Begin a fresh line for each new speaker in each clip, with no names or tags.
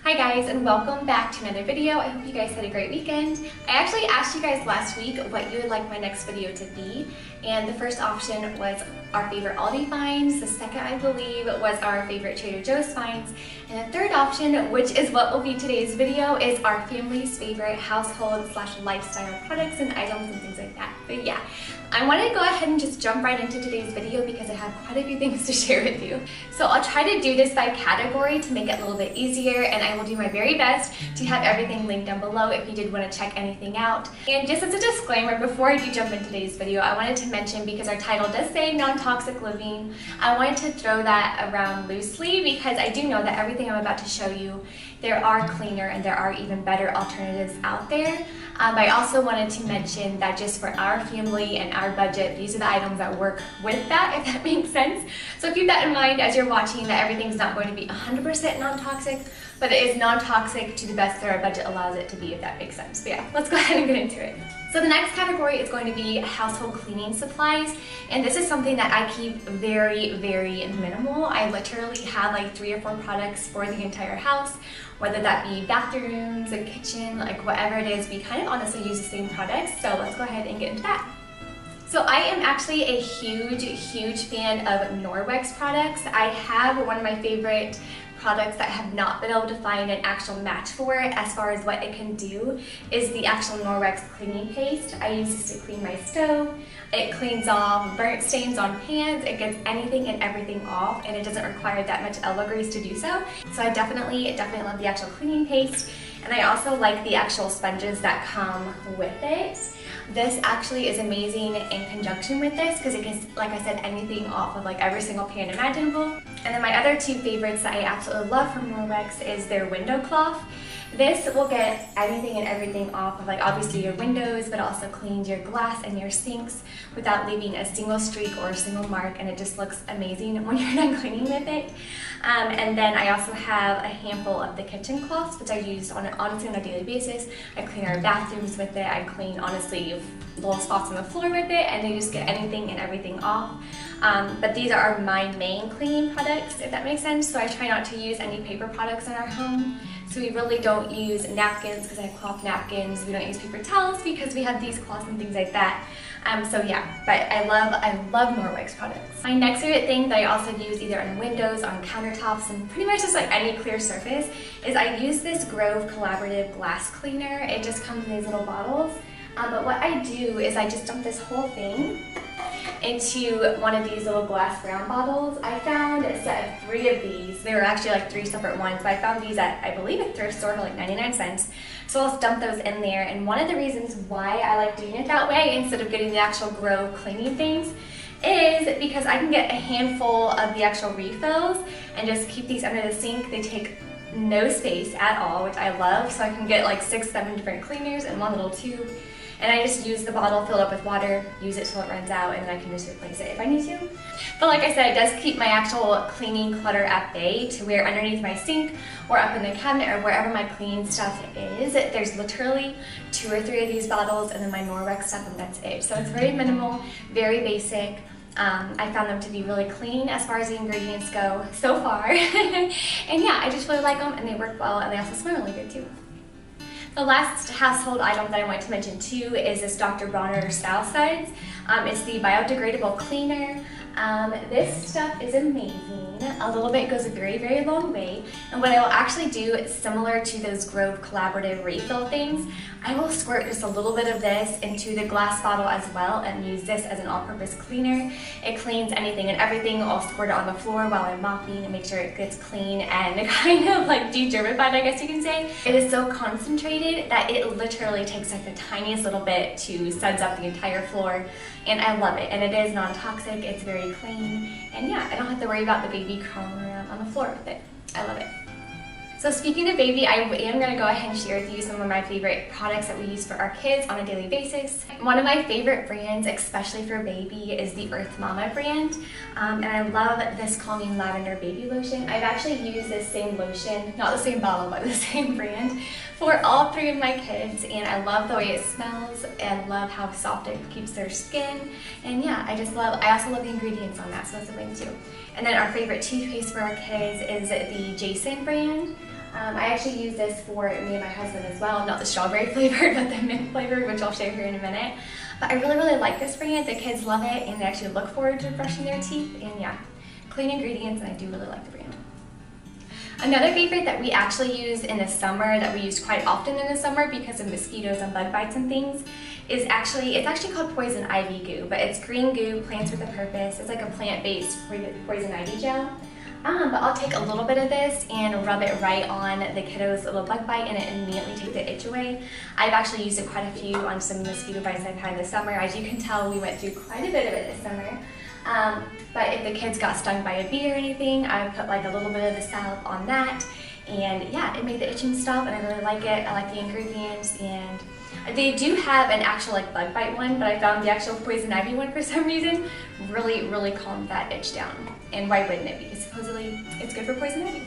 Hi guys, and welcome back to another video. I hope you guys had a great weekend. I actually asked you guys last week what you would like my next video to be, and the first option was our favorite Aldi finds, the second I believe was our favorite Trader Joe's finds, and the third option, which is what will be today's video, is our family's favorite household / lifestyle products and items and things like that. But yeah, I want to go ahead and just jump right into today's video because I have quite a few things to share with you. So I'll try to do this by category to make it a little bit easier, and I will do my very best to have everything linked down below if you did want to check anything out. And just as a disclaimer, before I do jump into today's video, I wanted to mention, because our title does say non-toxic living, I wanted to throw that around loosely because I do know that everything I'm about to show you, there are cleaner and there are even better alternatives out there. I also wanted to mention that just for our family and our budget, these are the items that work with that, if that makes sense. So keep that in mind as you're watching, that everything's not going to be 100% non-toxic, but it is non-toxic to the best that our budget allows it to be, if that makes sense. But yeah, let's go ahead and get into it. So the next category is going to be household cleaning supplies, and this is something that I keep very, very minimal. I literally have like 3 or 4 products for the entire house, whether that be bathrooms, a kitchen, like whatever it is, we kind of honestly use the same products. So let's go ahead and get into that. So I am actually a huge fan of Norwex products. I have one of my favorite products that I have not been able to find an actual match for as far as what it can do is the actual Norwex cleaning paste. I use this to clean my stove. It cleans off burnt stains on pans. It gets anything and everything off, and it doesn't require that much elbow grease to do so. So I definitely love the actual cleaning paste, and I also like the actual sponges that come with it. This actually is amazing in conjunction with this because it gets, like I said, anything off of like every single pan imaginable. And then my other 2 favorites that I absolutely love from Norwex is their window cloth. This will get anything and everything off of, like, obviously your windows, but also cleans your glass and your sinks without leaving a single streak or a single mark, and it just looks amazing when you're done cleaning with it. And then I also have a handful of the kitchen cloths, which I use honestly on a daily basis. I clean our bathrooms with it. I clean, honestly, little spots on the floor with it, and they just get anything and everything off. But these are my main cleaning products, if that makes sense. So I try not to use any paper products in our home. So we really don't use napkins because I have cloth napkins. We don't use paper towels because we have these cloths and things like that. So yeah, but I love Norwex products. My next favorite thing that I also use either on windows, on countertops, and pretty much just like any clear surface is I use this Grove Collaborative Glass Cleaner. It just comes in these little bottles. But what I do is I just dump this whole thing into one of these little glass brown bottles. I found a set of 3 of these. They were actually like 3 separate ones, but I found these at, I believe, a thrift store for like 99 cents. So I'll dump those in there, and one of the reasons why I like doing it that way instead of getting the actual Grove cleaning things is because I can get a handful of the actual refills and just keep these under the sink. They take no space at all, which I love, so I can get like 6, 7 different cleaners in one little tube. And I just use the bottle, fill it up with water, use it till it runs out, and then I can just replace it if I need to. But like I said, it does keep my actual cleaning clutter at bay, to where underneath my sink or up in the cabinet or wherever my cleaning stuff is, there's literally 2 or 3 of these bottles, and then my Norwex stuff, and that's it. So it's very minimal, very basic. I found them to be really clean as far as the ingredients go so far. And yeah, I just really like them, and they work well, and they also smell really good too. The last household item that I want to mention too is this Dr. Bronner Sal Suds. It's the biodegradable cleaner. This stuff is amazing. A little bit goes a very long way. And what I will actually do, similar to those Grove Collaborative refill things, I will squirt just a little bit of this into the glass bottle as well and use this as an all-purpose cleaner. It cleans anything and everything. I'll squirt it on the floor while I'm mopping and make sure it gets clean and kind of like de-germified, I guess you can say. It is so concentrated that it literally takes like the tiniest little bit to suds up the entire floor, and I love it. And it is non-toxic, it's very clean, and yeah, I don't have to worry about the baby crawling around on the floor with it. I love it. So speaking of baby, I am going to go ahead and share with you some of my favorite products that we use for our kids on a daily basis. One of my favorite brands, especially for baby, is the Earth Mama brand. And I love this Calming Lavender Baby Lotion. I've actually used this same lotion, not the same bottle, but the same brand, for all 3 of my kids. And I love the way it smells, and love how soft it keeps their skin. And yeah, I also love the ingredients on that, so that's a win too. And then our favorite toothpaste for our kids is the Jason brand. I actually use this for me and my husband as well, not the strawberry flavored, but the mint flavored, which I'll show you here in a minute. But I really like this brand. The kids love it and they actually look forward to brushing their teeth, and yeah, clean ingredients, and I do really like the brand. Another favorite that we actually use in the summer, that we use quite often in the summer because of mosquitoes and bug bites and things, is it's actually called Poison Ivy Goo, but it's green goo, plants with a purpose. It's like a plant-based poison ivy gel. But I'll take a little bit of this and rub it right on the kiddo's little bug bite, and it immediately takes the itch away. I've actually used it quite a few on some mosquito bites I've had this summer. As you can tell, we went through quite a bit of it this summer. But if the kids got stung by a bee or anything, I would put like a little bit of the salve on that, and yeah, it made the itching stop, and I really like it. I like the ingredients, and they do have an actual like bug bite one, but I found the actual poison ivy one for some reason really calmed that itch down. And why wouldn't it? Because supposedly it's good for poison ivy.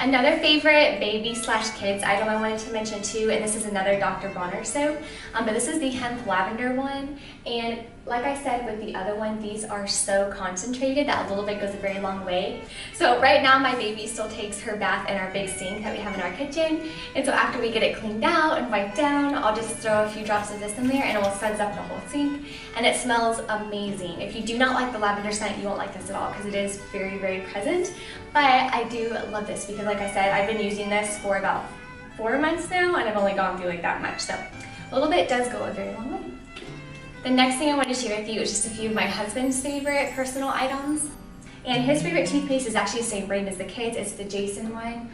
Another favorite baby/kids item I wanted to mention too, and this is another Dr. Bronner soap, but this is the hemp lavender one. And like I said with the other one, these are so concentrated that a little bit goes a very long way. So right now my baby still takes her bath in our big sink that we have in our kitchen, and so after we get it cleaned out and wiped down, I'll just throw a few drops of this in there and it will suds up the whole sink, and it smells amazing. If you do not like the lavender scent, you won't like this at all because it is very present, but I do love this because like I said, I've been using this for about 4 months now, and I've only gone through like that much, so a little bit does go a very long way. The next thing I want to share with you is just a few of my husband's favorite personal items. And his favorite toothpaste is actually the same brand as the kids. It's the Jason one.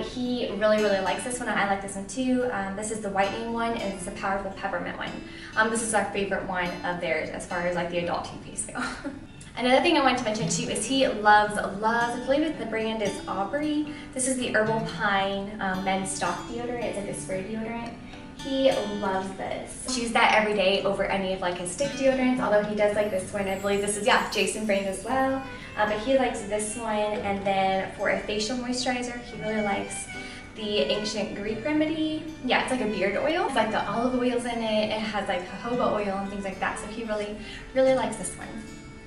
He really likes this one, and I like this one too. This is the whitening one, and it's the powerful peppermint one. This is our favorite one of theirs as far as like the adult toothpaste go. Another thing I wanted to mention too is he loves, I believe the brand is Aubrey. This is the Herbal Pine men's stock deodorant. It's like a spray deodorant. He loves this. He uses that every day over any of like his stick deodorants, although he does like this one. I believe this is, yeah, Jason brand as well. But he likes this one, and then for a facial moisturizer, he really likes the Ancient Greek Remedy. Yeah, it's like a beard oil. It's like the olive oils in it. It has like jojoba oil and things like that, so he really likes this one.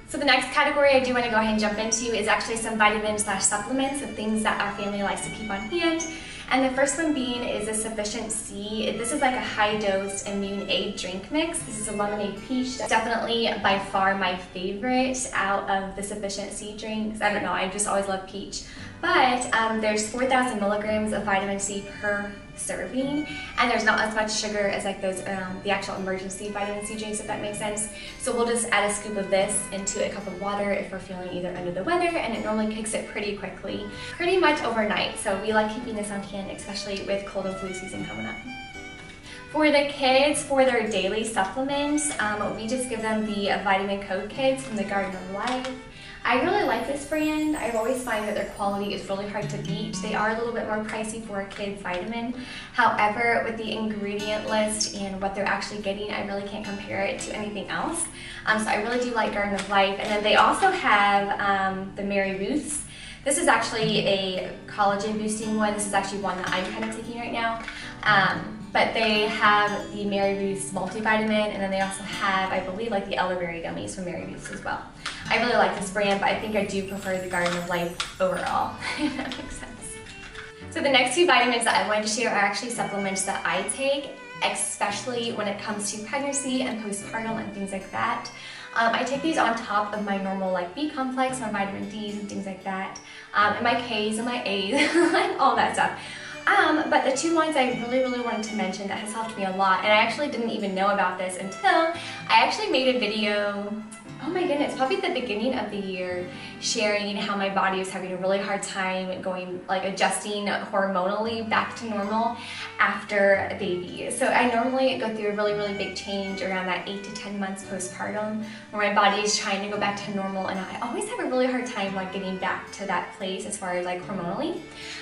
So the next category I do want to go ahead and jump into is actually some vitamins/supplements and things that our family likes to keep on hand. And the first one being is a Sufficient C. This is like a high-dose immune aid drink mix. This is a lemonade peach. That's definitely by far my favorite out of the Sufficient C drinks. I don't know, I just always love peach. But there's 4,000 milligrams of vitamin C per serving, and there's not as much sugar as like those the actual emergency vitamin C drinks, if that makes sense. So we'll just add a scoop of this into a cup of water if we're feeling either under the weather, and it normally kicks it pretty quickly, pretty much overnight. So we like keeping this on hand, especially with cold and flu season coming up. For the kids, for their daily supplements, we just give them the Vitamin Code Kids from the Garden of Life. I really like this brand. I always find that their quality is really hard to beat. They are a little bit more pricey for a kid's vitamin. However, with the ingredient list and what they're actually getting, I really can't compare it to anything else. So I really do like Garden of Life. And then they also have the Mary Ruth's. This is actually a collagen boosting one. This is actually one that I'm kind of taking right now. But they have the Mary Ruth's multivitamin, and then they also have, I believe, like the elderberry gummies from Mary Ruth's as well. I really like this brand, but I think I do prefer the Garden of Life overall, if that makes sense. So the next two vitamins that I wanted to share are actually supplements that I take, especially when it comes to pregnancy and postpartum and things like that. I take these on top of my normal like B complex, my vitamin D's and things like that, and my K's and my A's, and all that stuff. But the two ones I really wanted to mention that has helped me a lot, and I actually didn't even know about this until I actually made a video, oh my goodness, probably at the beginning of the year, sharing how my body was having a really hard time going, like adjusting hormonally back to normal after a baby. So I normally go through a really big change around that 8 to 10 months postpartum, where my body is trying to go back to normal, and I always have a really hard time like getting back to that place as far as like hormonally.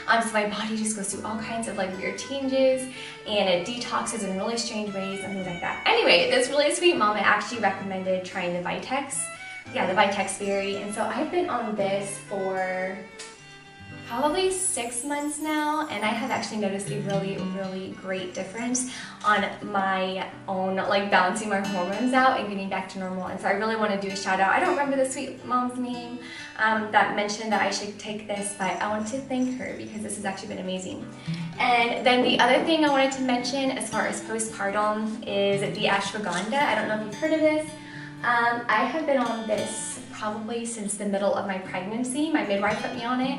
So my body just goes through all kinds of like weird changes, and it detoxes in really strange ways and things like that. Anyway, this really sweet mama actually recommended trying the Vitex. Yeah, the Vitex Berry. And so I've been on this for probably 6 months now, and I have actually noticed a really great difference on my own, like balancing my hormones out and getting back to normal. And so I really want to do a shout out. I don't remember the sweet mom's name that mentioned that I should take this, but I want to thank her because this has actually been amazing. And then the other thing I wanted to mention as far as postpartum is the Ashwaganda. I don't know if you've heard of this. I have been on this probably since the middle of my pregnancy. My midwife put me on it,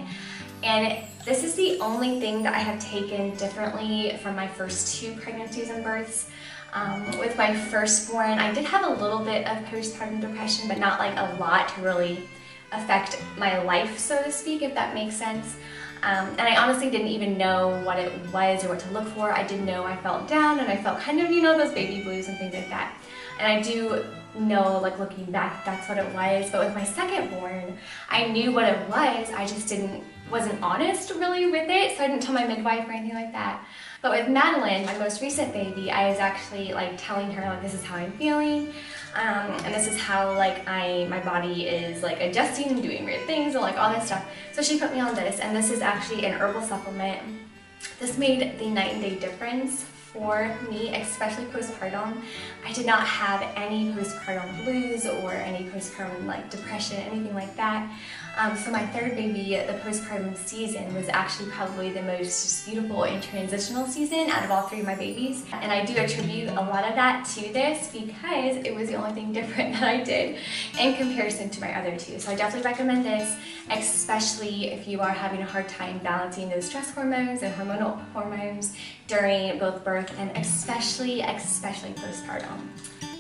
and this is the only thing that I have taken differently from my first 2 pregnancies and births. With my firstborn, I did have a little bit of postpartum depression, but not like a lot to really affect my life, so to speak, if that makes sense. And I honestly didn't even know what it was or what to look for. I did know I felt down and I felt kind of, you know, those baby blues and things like that. And I do know, like looking back, that's what it was. But with my secondborn, I knew what it was. I just wasn't honest really with it. So I didn't tell my midwife or anything like that. But with Madeline, my most recent baby, I was actually like telling her like, this is how I'm feeling. And this is how like my body is like adjusting and doing weird things and like all this stuff. So she put me on this, and this is actually an herbal supplement. This made the night and day difference for me, especially postpartum. I did not have any postpartum blues or any postpartum like depression, anything like that. So my third baby, the postpartum season was actually probably the most beautiful and transitional season out of all 3 of my babies. And I do attribute a lot of that to this because it was the only thing different that I did in comparison to my other 2. So I definitely recommend this, especially if you are having a hard time balancing those stress hormones and hormonal hormones during both birth and especially postpartum.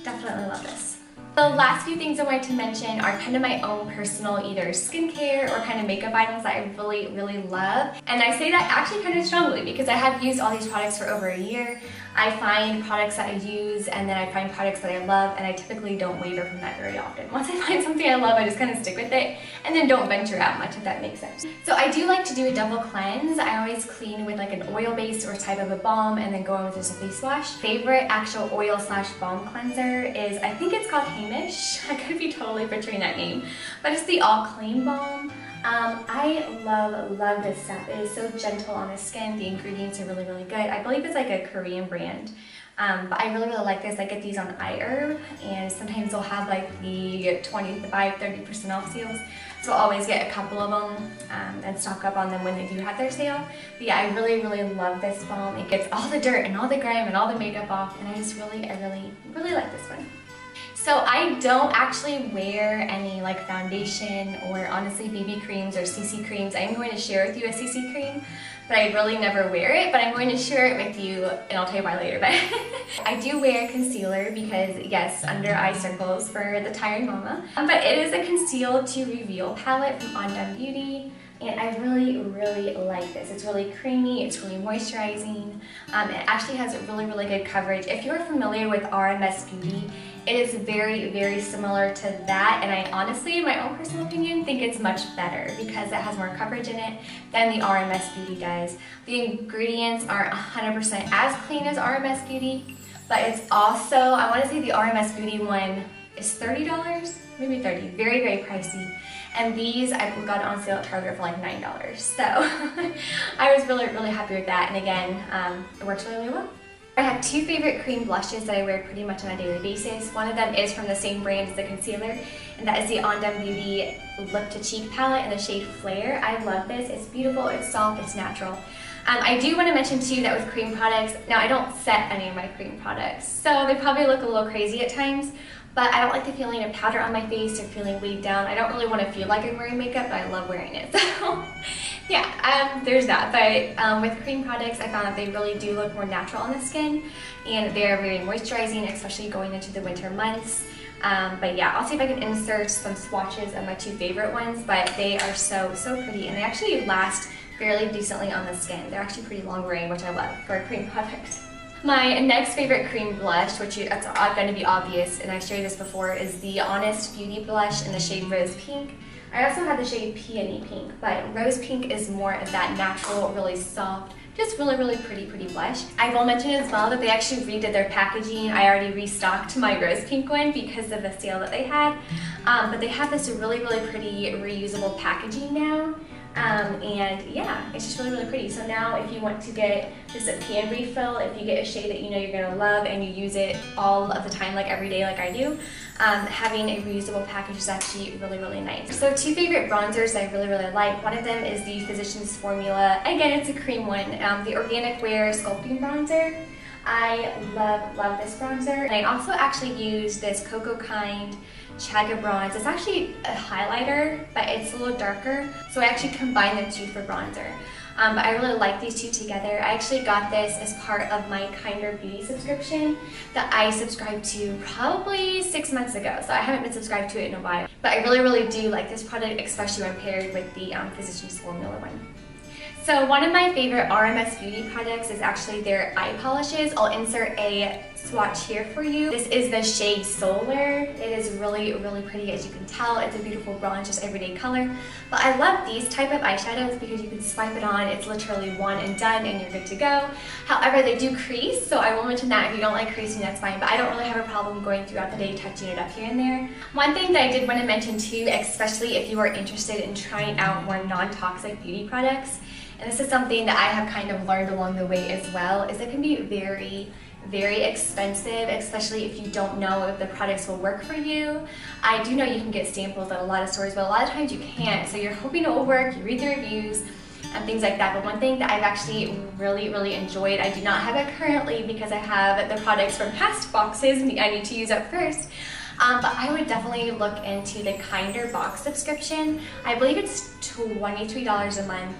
Definitely love this. The last few things I wanted to mention are kind of my own personal either skincare or kind of makeup items that I really love. And I say that actually kind of strongly because I have used all these products for over a year. I find products that I use and then I find products that I love, and I typically don't waver from that very often. Once I find something I love, I just kind of stick with it and then don't venture out much, if that makes sense. So I do like to do a double cleanse. I always clean with like an oil base or type of a balm and then go in with just a face wash. Favorite actual oil / balm cleanser is, I think it's called Hamish. I could be totally butchering that name, but it's the All Clean Balm. I love this stuff. It is so gentle on the skin. The ingredients are really good. I believe it's like a Korean brand. But I really like this. I get these on iHerb, and sometimes they'll have like the 25–30% off sales. So I'll always get a couple of them and stock up on them when they do have their sale. But yeah, I really love this balm. It gets all the dirt and all the grime and all the makeup off, and I really like this one. So I don't actually wear any like foundation or honestly BB creams or CC creams. I'm going to share with you a CC cream, but I really never wear it, but I'm going to share it with you and I'll tell you why later. But I do wear concealer because yes, under eye circles for the tired mama. But it is a Conceal to Reveal palette from RMS Beauty. And I really like this. It's really creamy, it's really moisturizing. It actually has really good coverage. If you're familiar with RMS Beauty, it is very similar to that, and I honestly, in my own personal opinion, think it's much better because it has more coverage in it than the RMS Beauty does. The ingredients are 100% as clean as RMS Beauty, but it's also, I want to say the RMS Beauty one is $30, maybe $30, very pricey. And these I got on sale at Target for like $9. So I was really happy with that, and again, it works really well. I have 2 favorite cream blushes that I wear pretty much on a daily basis. One of them is from the same brand as the concealer, and that is the RMS Beauty Lip to Cheek palette in the shade Flare. I love this. It's beautiful, it's soft, it's natural. I do want to mention too that with cream products, now I don't set any of my cream products, so they probably look a little crazy at times, but I don't like the feeling of powder on my face or feeling weighed down. I don't really want to feel like I'm wearing makeup, but I love wearing it. So yeah, there's that. But with cream products, I found that they really do look more natural on the skin, and they're very moisturizing, especially going into the winter months. But yeah, I'll see if I can insert some swatches of my 2 favorite ones, but they are so pretty, and they actually last fairly decently on the skin. They're actually pretty long wearing, which I love for a cream product. My next favorite cream blush, which is going to be obvious, and I've shared this before, is the Honest Beauty blush in the shade Rose Pink. I also have the shade Peony Pink, but Rose Pink is more of that natural, really soft, just really pretty blush. I will mention as well that they actually redid their packaging. I already restocked my Rose Pink one because of the sale that they had, but they have this really pretty reusable packaging now. And yeah, it's just really, really pretty. So now if you want to get just a pan refill, if you get a shade that you know you're gonna love and you use it all of the time, like every day like I do, having a reusable package is actually really, really nice. So two favorite bronzers I really, really like. One of them is the Physicians Formula. Again, it's a cream one, the Organic Wear Sculpting Bronzer. I love this bronzer. And I also actually use this Cocoa Kind Chaga Bronze. It's actually a highlighter, but it's a little darker. So I actually combine the two for bronzer. But I really like these two together. I actually got this as part of my Kinder Beauty subscription that I subscribed to probably 6 months ago. So I haven't been subscribed to it in a while. But I really, really do like this product, especially when paired with the Physicians Formula one. So one of my favorite RMS Beauty products is actually their eye polishes. I'll insert a swatch here for you. This is the shade Solar. It is really, really pretty, as you can tell. It's a beautiful bronze, just everyday color. But I love these type of eyeshadows because you can swipe it on. It's literally one and done and you're good to go. However, they do crease, so I will mention that. If you don't like creasing, that's fine. But I don't really have a problem going throughout the day touching it up here and there. One thing that I did want to mention too, especially if you are interested in trying out more non-toxic beauty products, and this is something that I have kind of learned along the way as well, is it can be very, very expensive, especially if you don't know if the products will work for you. I do know you can get samples at a lot of stores, but a lot of times you can't. So you're hoping it will work, you read the reviews, and things like that. But one thing that I've actually really, really enjoyed, I do not have it currently because I have the products from past boxes I need to use up first. But I would definitely look into the Kinder box subscription. I believe it's $23 a month.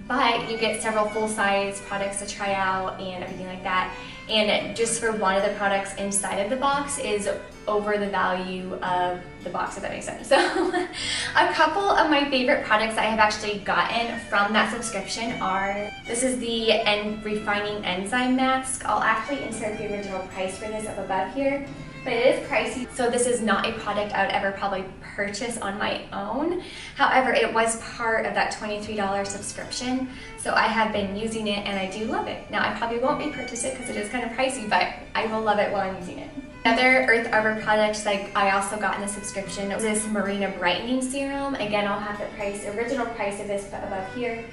But you get several full-size products to try out and everything like that. And just for one of the products inside of the box is over the value of the box, if that makes sense. So a couple of my favorite products I have actually gotten from that subscription are, this is the Refining Enzyme Mask. I'll actually insert the original price for this up above here. But it is pricey, so this is not a product I would ever probably purchase on my own. However, it was part of that $23 subscription, so I have been using it and I do love it. Now, I probably won't repurchase it because it is kind of pricey, but I will love it while I'm using it. Another Earth Arbor product like I also got in a subscription is this Marina Brightening Serum. Again, I'll have the original price of this above here.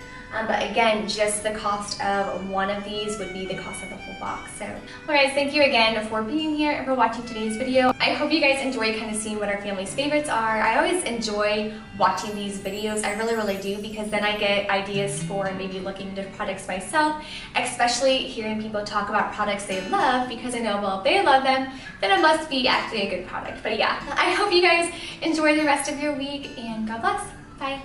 But again, just the cost of one of these would be the cost of the whole box. So, well guys, thank you again for being here and for watching today's video. I hope you guys enjoy kind of seeing what our family's favorites are. I always enjoy watching these videos. I really, really do, because then I get ideas for maybe looking into products myself, especially hearing people talk about products they love, because I know, well, if they love them, then it must be actually a good product. But yeah, I hope you guys enjoy the rest of your week, and God bless. Bye.